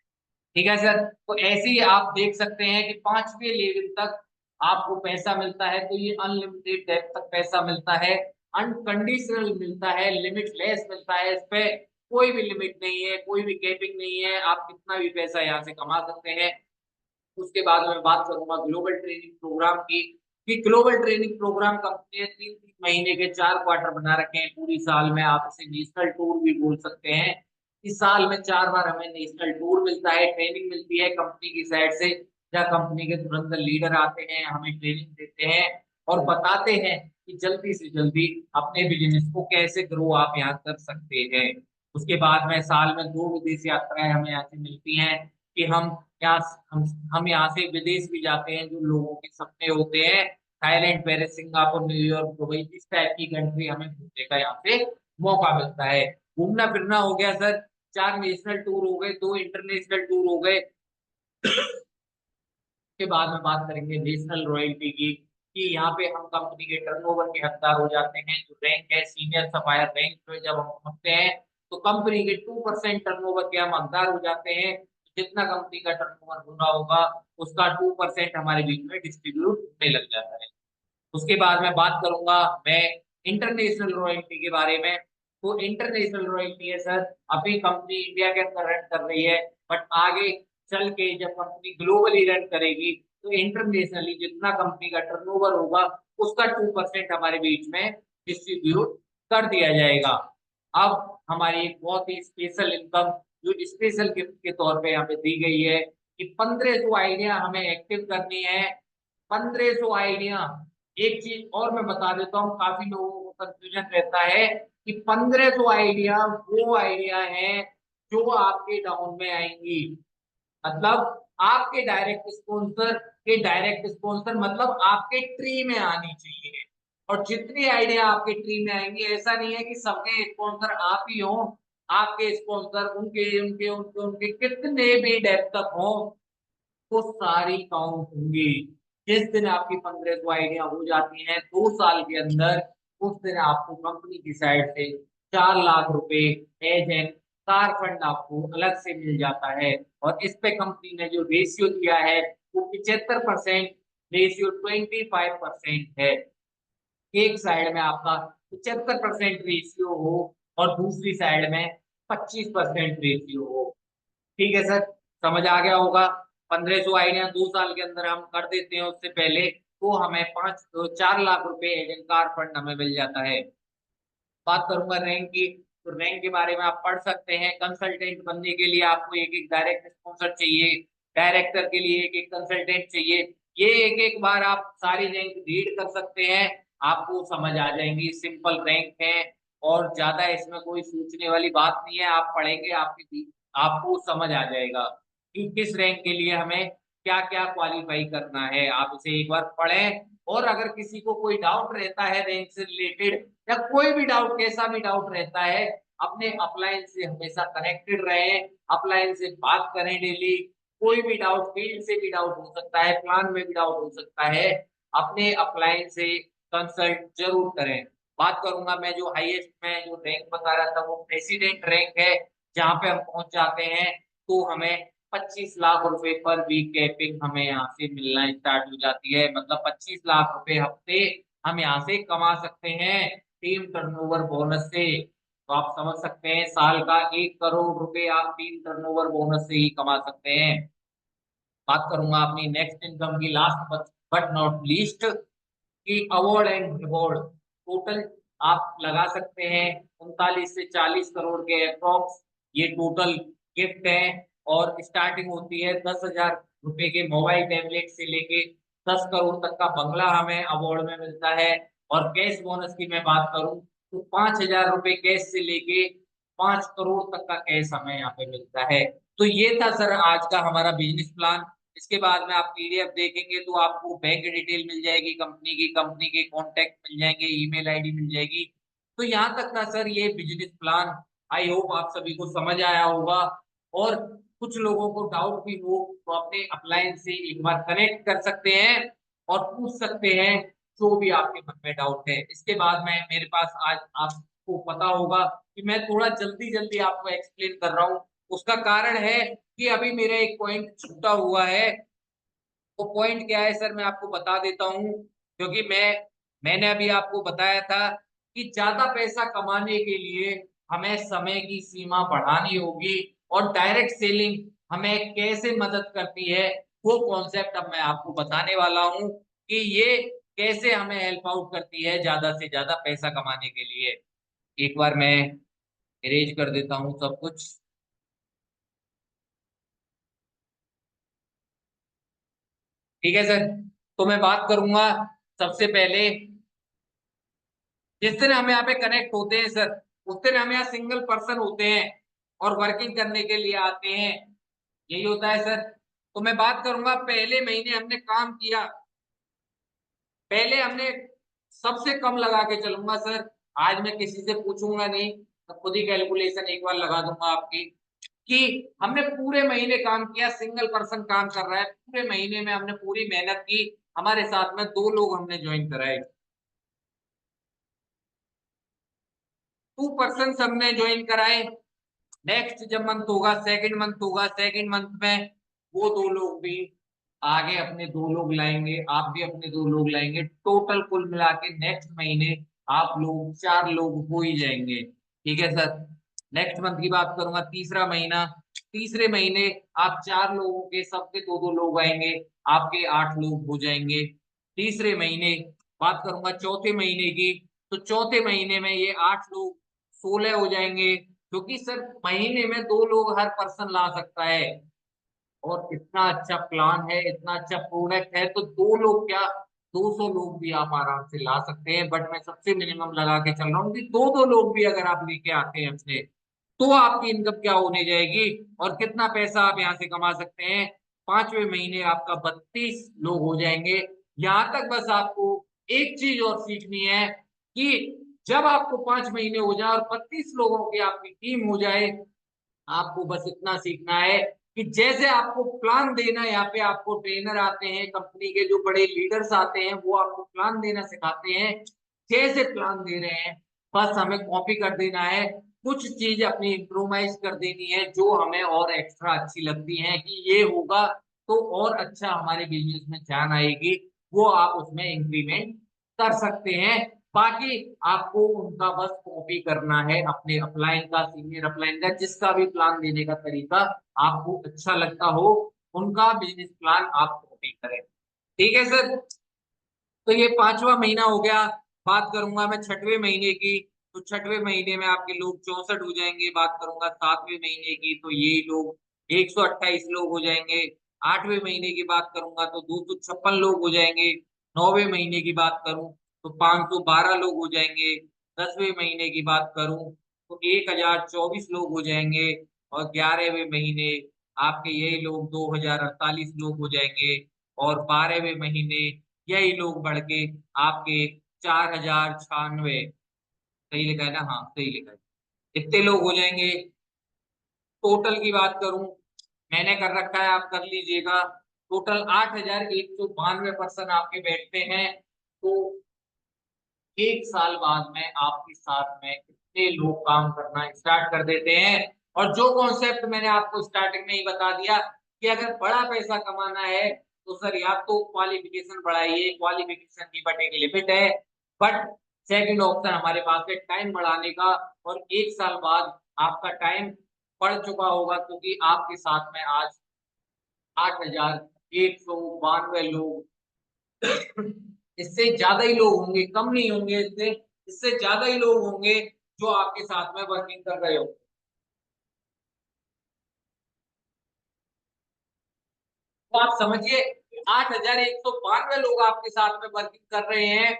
ठीक है सर? तो ऐसे ही आप देख सकते हैं कि 5वें लेवल तक आपको पैसा मिलता है, तो ये अनलिमिटेड डेप्थ तक पैसा मिलता है, अनकंडीशनल मिलता है, लिमिटलेस मिलता है। इस पे कोई भी लिमिट नहीं है, कोई भी कैपिंग नहीं है, आप कितना भी पैसा यहाँ से कमा सकते हैं। उसके बाद मैं बात करूंगा ग्लोबल ट्रेनिंग प्रोग्राम की। कि ग्लोबल ट्रेनिंग प्रोग्राम कंपनी ने 3-3 महीने के 4 क्वार्टर बना रखे हैं पूरी साल में, आप इसे नेशनल टूर भी बोल सकते हैं। इस साल में 4 बार हमें नेशनल टूर मिलता है, ट्रेनिंग मिलती है कंपनी की साइड से, जहाँ कंपनी के तुरंत लीडर आते हैं, हमें ट्रेनिंग देते हैं और बताते हैं कि जल्दी से जल्दी अपने बिजनेस को कैसे ग्रो आप यहाँ कर सकते हैं। उसके बाद में साल में 2 विदेश यात्राएं हमें यहाँ से मिलती हैं, कि यहाँ हम यहाँ से विदेश भी जाते हैं, जो लोगों के सपने होते हैं, Thailand, Paris, Singapore, New York, Dubai, इस टाइप की कंट्री हमें घूमने का यहाँ से मौका मिलता है। घूमना फिरना हो गया सर, 4 नेशनल टूर हो गए, 2 इंटरनेशनल टूर हो गए। के बाद में बात करेंगे नेशनल रॉयल्टी की। कि यहाँ पे हम कंपनी के टर्नओवर के हकदार हो जाते हैं। जो रैंक है सीनियर सफायर रैंक पे जब हम पहुंचते हैं तो कंपनी के 2% टर्नओवर के हम हकदार हो जाते हैं। जितना कंपनी का टर्नओवर हो रहा होगा उसका 2% हमारे बीच में डिस्ट्रीब्यूट होने लग जाता है। उसके बाद मैं बात करूंगा मैं इंटरनेशनल रॉयल्टी के बारे में। तो इंटरनेशनल रॉयल्टी है सर, अभी कंपनी इंडिया के अंदर रन कर रही है, बट आगे चल के जब कंपनी ग्लोबली रन करेगी तो इंटरनेशनली जितना कंपनी का टर्नओवर होगा उसका 2% हमारे बीच में डिस्ट्रीब्यूट कर दिया जाएगा। अब हमारी एक बहुत ही स्पेशल इनकम जो स्पेशल गिफ्ट के तौर पे यहाँ पे दी गई है, कि 1500 आइडिया हमें एक्टिव करनी है। 1500 आइडिया। एक चीज और मैं बता देता हूँ, काफी लोगों को कंफ्यूजन रहता है कि 1500 आइडिया वो आइडिया है जो आपके डाउन में आएंगी, मतलब आपके डायरेक्ट स्पॉन्सर मतलब आपके ट्री में आनी चाहिए। और जितनी आइडिया आपके ट्री में आएंगी, ऐसा नहीं है कि सबके स्पॉन्सर आप ही हो, आपके स्पॉन्सर उनके उनके उनके उनके कितने भी डेप्थ तक हो वो सारी काउंट होंगी। जिस दिन आपकी 1500 आइडिया हो जाती हैं 2 साल के अंदर, उस दिन आपको कंपनी की साइड से 4 लाख रुपए एज एन कार फंड आपको अलग से मिल जाता है। और इस पे कंपनी ने जो रेशियो दिया है वो 75%, रेशियो 25% है। एक साइड में आपका 75% रेशियो हो और दूसरी साइड में 25% रेशियो हो। ठीक है सर? समझ आ गया होगा। 1500 आइडिया 2 साल के अंदर हम कर देते हैं, उससे पहले तो हमें 4 लाख रुपए एजेंट कार फंड हमें मिल जाता है। बात करूंगा रैंक की। तो रैंक के बारे में आप पढ़ सकते हैं, कंसल्टेंट बनने के लिए आपको एक एक डायरेक्ट स्पॉन्सर चाहिए, डायरेक्टर के लिए एक एक कंसल्टेंट चाहिए। ये एक एक बार आप सारी रैंक रीड कर सकते हैं, आपको समझ आ जाएंगी। सिंपल रैंक है और ज्यादा इसमें कोई सोचने वाली बात नहीं है, आप पढ़ेंगे आपको समझ आ जाएगा कि किस रैंक के लिए हमें क्या क्या क्वालिफाई करना है। आप इसे एक बार पढ़ें, और अगर किसी को कोई डाउट रहता है रैंक से रिलेटेड या कोई भी डाउट कैसा भी डाउट रहता है अपने अपलाइन से हमेशा कनेक्टेड रहें, अपलाइन से बात करें डेली। कोई भी डाउट, फील्ड से भी डाउट हो सकता है, प्लान में भी डाउट हो सकता है, अपने अपलाइन से कंसल्ट जरूर करें। बात करूंगा मैं जो हाईएस्ट में जो रैंक बता रहा था वो प्रेसिडेंट रैंक है, जहां पे हम पहुंच जाते हैं तो हमें 25 लाख रुपए पर वीक कैपिंग हमें यहाँ से मिलना स्टार्ट हो जाती है। मतलब 25 लाख रुपए हफ्ते हम यहाँ से कमा सकते हैं टीम टर्नओवर बोनस से। तो आप समझ सकते हैं साल का 1 करोड़ रुपए आप टीम टर्नओवर बोनस से ही कमा सकते हैं। बात करूंगा अपनी नेक्स्ट इनकम की, लास्ट बट नॉट लीस्ट, की अवार्ड एंड रिवॉर्ड। टोटल आप लगा सकते हैं 39 से 40 करोड़ के अप्रॉक्स ये टोटल गिफ्ट है। और स्टार्टिंग होती है 10,000 रुपए के मोबाइल टैबलेट से लेके 10 करोड़ तक का बंगला हमें अवार्ड में मिलता है। और कैश बोनस की मैं बात करूं तो 5,000 रुपए कैश से लेके 5 करोड़ तक का कैश हमें यहाँ पे मिलता है। तो ये था सर आज का हमारा बिजनेस प्लान। इसके बाद में आप पीडीएफ देखेंगे तो आपको बैंक डिटेल मिल जाएगी, कंपनी की, कंपनी के कॉन्टेक्ट मिल जाएंगे, ईमेल आईडी मिल जाएगी। तो यहाँ तक था सर ये बिजनेस प्लान। आई होप आप सभी को समझ आया होगा। और कुछ लोगों को डाउट भी हो तो अपने अपलाइन से एक बार कनेक्ट कर सकते हैं और पूछ सकते हैं जो भी आपके मन में डाउट है। इसके बाद में मेरे पास आज आपको पता होगा कि मैं थोड़ा जल्दी जल्दी आपको एक्सप्लेन कर रहा हूँ। उसका कारण है कि अभी मेरा एक पॉइंट छूटा हुआ है। वो पॉइंट क्या है सर मैं आपको बता देता हूँ। क्योंकि मैंने अभी आपको बताया था कि ज्यादा पैसा कमाने के लिए हमें समय की सीमा बढ़ानी होगी और डायरेक्ट सेलिंग हमें कैसे मदद करती है, वो कॉन्सेप्ट अब मैं आपको बताने वाला हूँ कि ये कैसे हमें हेल्प आउट करती है ज्यादा से ज्यादा पैसा कमाने के लिए। एक बार मैं अरेंज कर देता हूँ सब कुछ। ठीक है सर, तो मैं बात करूंगा सबसे पहले जिस दिन हम यहाँ पे कनेक्ट होते हैं सर, उस दिन हम यहाँ सिंगल पर्सन होते हैं और वर्किंग करने के लिए आते हैं। यही होता है सर। तो मैं बात करूंगा पहले महीने हमने काम किया, पहले हमने सबसे कम लगा के चलूंगा सर। आज मैं किसी से पूछूंगा नहीं, तो खुद ही कैलकुलेशन एक बार लगा दूंगा आपकी कि हमने पूरे महीने काम किया, सिंगल पर्सन काम कर रहा है, पूरे महीने में हमने पूरी मेहनत की, हमारे साथ में 2 लोग हमने ज्वाइन कराए, 2 पर्सन हमने ज्वाइन कराए। नेक्स्ट जब मंथ होगा, सेकंड मंथ होगा, सेकंड मंथ में वो 2 लोग भी आगे अपने 2 लोग लाएंगे, आप भी अपने 2 लोग लाएंगे, टोटल कुल मिला के नेक्स्ट महीने आप लोग 4 लोग हो ही जाएंगे। ठीक है सर। नेक्स्ट मंथ की बात करूंगा, तीसरा महीना, तीसरे महीने आप 4 लोगों के सबके 2-2 लोग आएंगे, आपके 8 लोग हो जाएंगे। तीसरे महीने बात करूंगा चौथे महीने की, तो चौथे महीने में ये 8 लोग 16 हो जाएंगे। क्योंकि सर महीने में 2 लोग हर पर्सन ला सकता है और इतना अच्छा प्लान है, इतना अच्छा प्रोडक्ट है, तो 2 लोग क्या 200 लोग भी आप आराम से ला सकते हैं। बट मैं सबसे मिनिमम लगा के चल रहा हूँ कि 2-2 लोग भी अगर आप लेके आते हैं अपने, तो आपकी इनकम क्या होने जाएगी और कितना पैसा आप यहाँ से कमा सकते हैं। 5वें महीने आपका 32 लोग हो जाएंगे। यहां तक बस आपको एक चीज और सीखनी है कि जब आपको 5 महीने हो जाए और 32 लोगों की आपकी टीम हो जाए, आपको बस इतना सीखना है कि जैसे आपको प्लान देना, यहाँ पे आपको ट्रेनर आते हैं, कंपनी के जो बड़े लीडर्स आते हैं वो आपको प्लान देना सिखाते हैं, जैसे प्लान दे रहे हैं बस हमें कॉपी कर देना है। कुछ चीज अपनी इम्प्रोवाइज कर देनी है जो हमें और एक्स्ट्रा अच्छी लगती है कि ये होगा तो और अच्छा हमारे बिजनेस में जान आएगी, वो आप उसमें इंक्रीमेंट कर सकते हैं। बाकी आपको उनका बस कॉपी करना है, अपने अपलाइन का, सीनियर अपलाइन का, जिसका भी प्लान देने का तरीका आपको अच्छा लगता हो, उनका बिजनेस प्लान आप कॉपी करें। ठीक है सर। तो ये 5वां महीना हो गया। बात करूंगा मैं 6वें महीने की, तो 6वें महीने में आपके लोग 64 हो जाएंगे। बात करूंगा 7वें महीने की, तो यही लोग 128 लोग हो जाएंगे। 8वें महीने की बात करूंगा तो 256 लोग हो जाएंगे। 9वें महीने की बात करूं तो 512 लोग हो जाएंगे। 10वें महीने की बात करूं तो 1024 लोग हो जाएंगे। और 11वें महीने आपके यही लोग 2048 लोग हो जाएंगे। और 12वें महीने यही लोग बढ़ के आपके 4096, सही लिखा है ना, हाँ सही लिखा है, कितने लोग हो जाएंगे? टोटल की बात करूं, मैंने कर रखा है, आप कर लीजिएगा। टोटल 8,192 पर्सन आपके बैठते हैं। तो एक साल बाद में आपके साथ में कितने लोग काम करना स्टार्ट कर देते हैं। और जो कॉन्सेप्ट मैंने आपको स्टार्टिंग में ही बता दिया कि अगर बड़ा पैसा कमाना है तो सर या तो क्वालिफिकेशन बढ़ाइए, क्वालिफिकेशन की बट एक लिमिट है। बट सेकंड ऑप्शन हमारे पास है टाइम बढ़ाने का। और एक साल बाद आपका टाइम बढ़ चुका होगा, क्योंकि आपके साथ में आज 8,192 लोग, इससे ज्यादा ही लोग होंगे, कम नहीं होंगे, इससे इससे ज्यादा ही लोग होंगे जो आपके साथ में वर्किंग कर रहे हो। तो आप समझिए, 8,192 लोग आपके साथ में वर्किंग कर रहे हैं,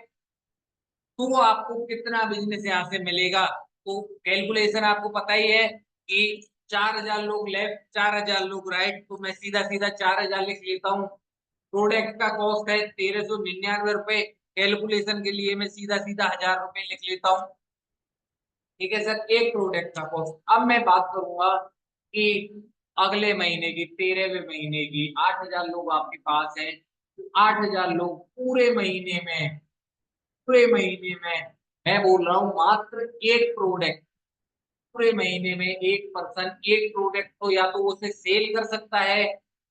तो आपको कितना बिजनेस यहाँ से मिलेगा। तो कैलकुलेशन आपको पता ही है कि 4,000 लोग लेफ्ट, 4,000 लोग राइट, तो मैं सीधा सीधा 4,000 लिख लेता हूँ। प्रोडक्ट का कॉस्ट है 1,399 रुपए। कैलकुलेशन के लिए मैं सीधा सीधा 1,000 रुपए लिख लेता हूँ। ठीक है सर, एक प्रोडक्ट का कॉस्ट। अब मैं बात करूंगा कि अगले महीने की, 13वें महीने की, 8,000 लोग आपके पास हैं, तो 8,000 लोग पूरे महीने में मैं बोल रहा हूँ मात्र एक प्रोडक्ट। पूरे महीने में एक पर्सन एक प्रोडक्ट तो या तो उसे सेल कर सकता है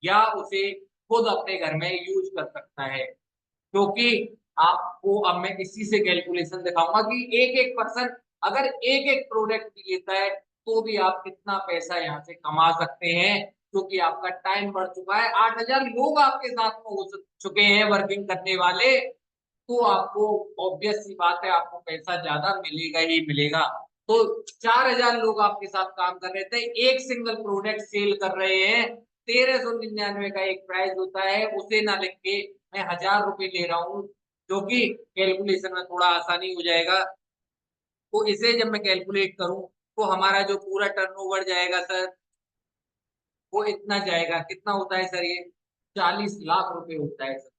या उसे खुद अपने घर में यूज कर सकता है। क्योंकि आपको अब मैं इसी से कैलकुलेशन दिखाऊंगा कि एक एक पर्सन अगर एक एक प्रोडक्ट भी लेता है तो भी आप कितना पैसा यहाँ से कमा सकते हैं। क्योंकि आपका टाइम बढ़ चुका है, 8,000 लोग आपके साथ में हो चुके हैं वर्किंग करने वाले, तो आपको ऑब्वियस सी बात है आपको पैसा ज्यादा मिलेगा ही मिलेगा। तो 4,000 लोग आपके साथ काम कर रहे थे, एक सिंगल प्रोडक्ट सेल कर रहे हैं, 1,399 का एक प्राइस होता है, उसे ना लिख के मैं 1,000 रुपए ले रहा हूँ, जो कि कैलकुलेशन में थोड़ा आसानी हो जाएगा। तो इसे जब मैं कैलकुलेट करूं तो हमारा जो पूरा टर्नओवर जाएगा सर, वो इतना जाएगा। कितना होता है सर ये? 40 लाख रुपए होता है सर,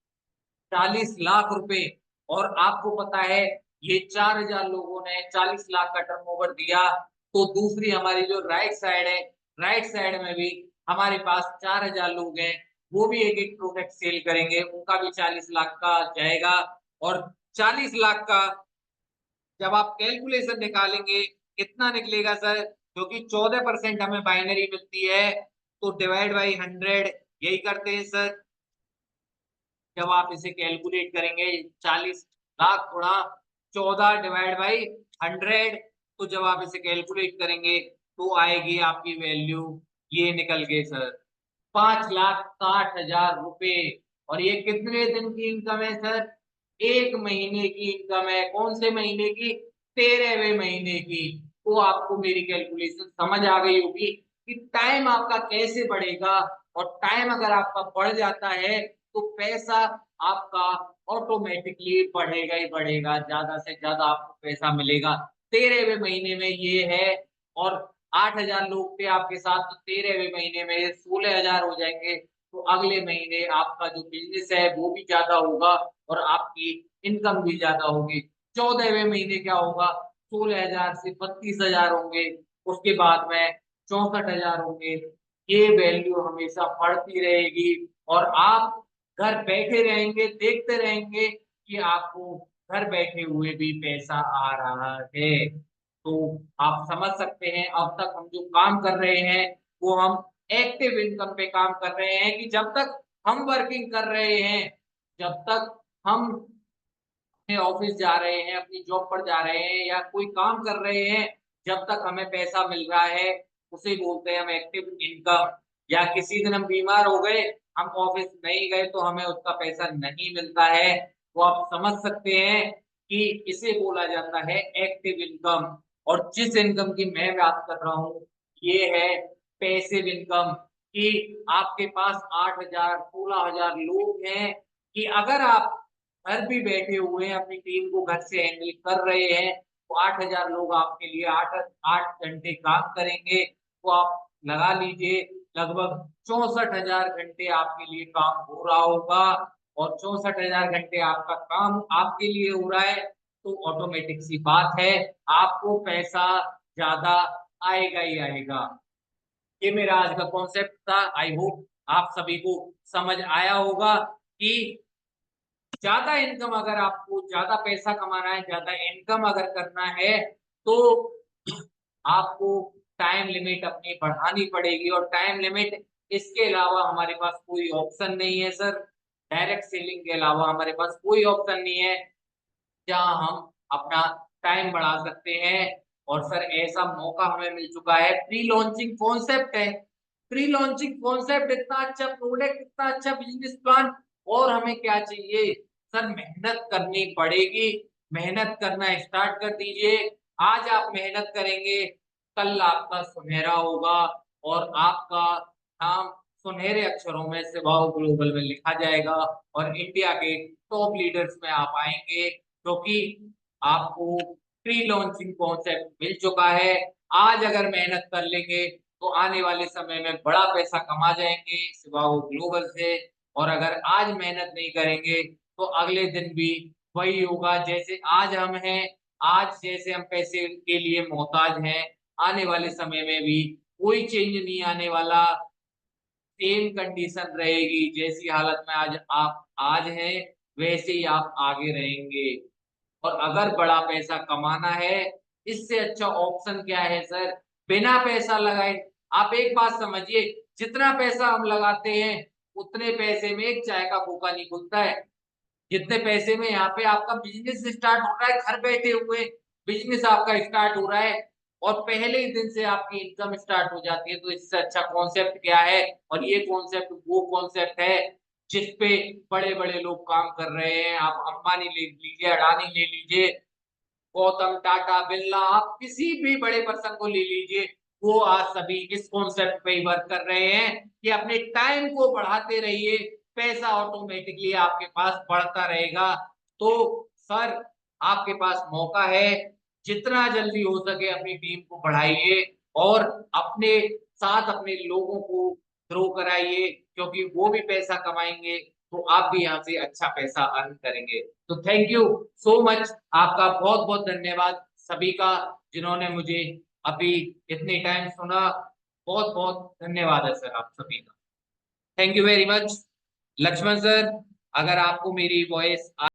40 लाख रुपए। और आपको पता है ये 4,000 लोगों ने 40 लाख का टर्नओवर दिया। तो दूसरी हमारी जो राइट साइड है, राइट साइड में भी हमारे पास 4,000 लोग हैं, वो भी एक एक प्रोडक्ट सेल करेंगे, उनका भी 40 लाख का जाएगा। और 40 लाख का जब आप कैलकुलेशन निकालेंगे कितना निकलेगा सर? क्योंकि 14% हमें बाइनरी मिलती है, तो डिवाइड बाई 100 यही करते हैं सर। जब आप इसे कैलकुलेट करेंगे 40 लाख गुणा 14 डिवाइड बाई 100, तो जब आप इसे कैलकुलेट करेंगे तो आएगी आपकी वैल्यू, ये निकल गए सर 5,60,000 रुपए। और ये कितने दिन की इनकम है सर? एक महीने की इनकम है। कौन से महीने की? 13वें महीने की। तो आपको मेरी कैलकुलेशन समझ आ गई होगी कि टाइम आपका कैसे बढ़ेगा। और टाइम अगर आपका बढ़ जाता है तो पैसा आपका ऑटोमेटिकली बढ़ेगा ही बढ़ेगा, ज्यादा से ज्यादा आपको पैसा मिलेगा। 13वें महीने में ये है। और 8,000 लोग थे आपके साथ, तो 13वें महीने में 16,000 हो जाएंगे। तो अगले महीने आपका जो बिजनेस है वो भी ज्यादा होगा और आपकी इनकम भी ज्यादा होगी। 14वें महीने क्या होगा? 16,000 से 32,000 होंगे। उसके बाद में 64,000 होंगे। ये वैल्यू हमेशा बढ़ती रहेगी और आप घर बैठे रहेंगे, देखते रहेंगे कि आपको घर बैठे हुए भी पैसा आ रहा है। तो आप समझ सकते हैं अब तक हम जो काम कर रहे हैं वो हम एक्टिव इनकम पे काम कर रहे हैं, कि जब तक हम वर्किंग कर रहे हैं, जब तक हम अपने ऑफिस जा रहे हैं, अपनी जॉब पर जा रहे हैं या कोई काम कर रहे हैं, जब तक हमें पैसा मिल रहा है उसे बोलते हैं हम एक्टिव इनकम। या किसी दिन हम बीमार हो गए, हम ऑफिस नहीं गए तो हमें उसका पैसा नहीं मिलता है, तो आप समझ सकते हैं कि इसे बोला जाता है एक्टिव इनकम। और जिस इनकम की मैं बात कर रहा हूँ ये है पैसिव इनकम। कि आपके पास 8,000 16,000 लोग हैं, कि अगर आप घर भी बैठे हुए हैं, अपनी टीम को घर से हैंडल कर रहे हैं, तो 8,000 लोग आपके लिए 8 8 घंटे काम करेंगे। तो आप लगा लीजिए लगभग 64,000 घंटे आपके लिए काम हो रहा होगा। और 64,000 घंटे आपका काम आपके लिए हो रहा है, तो ऑटोमेटिक सी बात है आपको पैसा ज्यादा आएगा ही आएगा। ये मेरा आज का कॉन्सेप्ट था। आई होप आप सभी को समझ आया होगा कि ज्यादा इनकम, अगर आपको ज्यादा पैसा कमाना है, ज्यादा इनकम अगर करना है, तो आपको टाइम लिमिट अपनी बढ़ानी पड़ेगी। और टाइम लिमिट, इसके अलावा हमारे पास कोई ऑप्शन नहीं है सर। डायरेक्ट सेलिंग के अलावा हमारे पास कोई ऑप्शन नहीं है जहां हम अपना टाइम बढ़ा सकते हैं। और सर ऐसा मौका हमें मिल चुका है, प्री लॉन्चिंग कॉन्सेप्ट है। प्री लॉन्चिंग कॉन्सेप्ट, इतना अच्छा प्रोडक्ट, इतना अच्छा बिजनेस प्लान, और हमें क्या चाहिए सर? मेहनत करनी पड़ेगी। मेहनत करना स्टार्ट कर दीजिए। आज आप मेहनत करेंगे, कल आपका सुनहरा होगा, और आपका नाम सुनहरे अक्षरों में सिवाओ ग्लोबल में लिखा जाएगा, और इंडिया के टॉप लीडर्स में आप आएंगे, क्योंकि आपको प्री लॉन्चिंग कॉन्सेप्ट मिल चुका है। आज अगर मेहनत कर लेंगे तो आने वाले समय में बड़ा पैसा कमा जाएंगे सिवाओ ग्लोबल से। और अगर आज मेहनत नहीं करेंगे तो अगले दिन भी वही होगा जैसे आज हम हैं। आज जैसे हम पैसे के लिए मोहताज हैं, आने वाले समय में भी कोई चेंज नहीं आने वाला। सेम कंडीशन रहेगी, जैसी हालत में आज आप आज हैं, वैसे ही आप आगे रहेंगे। और अगर बड़ा पैसा कमाना है, इससे अच्छा ऑप्शन क्या है सर? बिना पैसा लगाए, आप एक बात समझिए, जितना पैसा हम लगाते हैं उतने पैसे में एक चाय का खोखा नहीं खुलता है। जितने पैसे में यहाँ पे आपका बिजनेस स्टार्ट हो रहा है, घर बैठे हुए बिजनेस आपका स्टार्ट हो रहा है, और पहले ही दिन से आपकी इनकम स्टार्ट हो जाती है, तो इससे अच्छा कॉन्सेप्ट क्या है? और ये कॉन्सेप्ट वो कॉन्सेप्ट है जिसपे बड़े बड़े लोग काम कर रहे हैं। आप अंबानी ले लीजिए, अडानी ले लीजिए, गौतम, टाटा, बिरला, आप किसी भी बड़े पर्सन को ले लीजिए, वो आज सभी इस कॉन्सेप्ट पे ही वर्क कर रहे हैं कि अपने टाइम को बढ़ाते रहिए, पैसा ऑटोमेटिकली आपके पास बढ़ता रहेगा। तो सर, आपके पास मौका है, जितना जल्दी हो सके अपनी टीम को बढ़ाइए, और अपने साथ अपने लोगों को ग्रो कराइए, क्योंकि वो भी पैसा कमाएंगे तो आप भी यहाँ से अच्छा पैसा अर्न करेंगे। तो थैंक यू सो मच, आपका बहुत बहुत धन्यवाद सभी का, जिन्होंने मुझे अभी इतने टाइम सुना। बहुत बहुत धन्यवाद है सर आप सभी का। Thank you very much. Laxman sir, अगर आपको मेरी वॉइस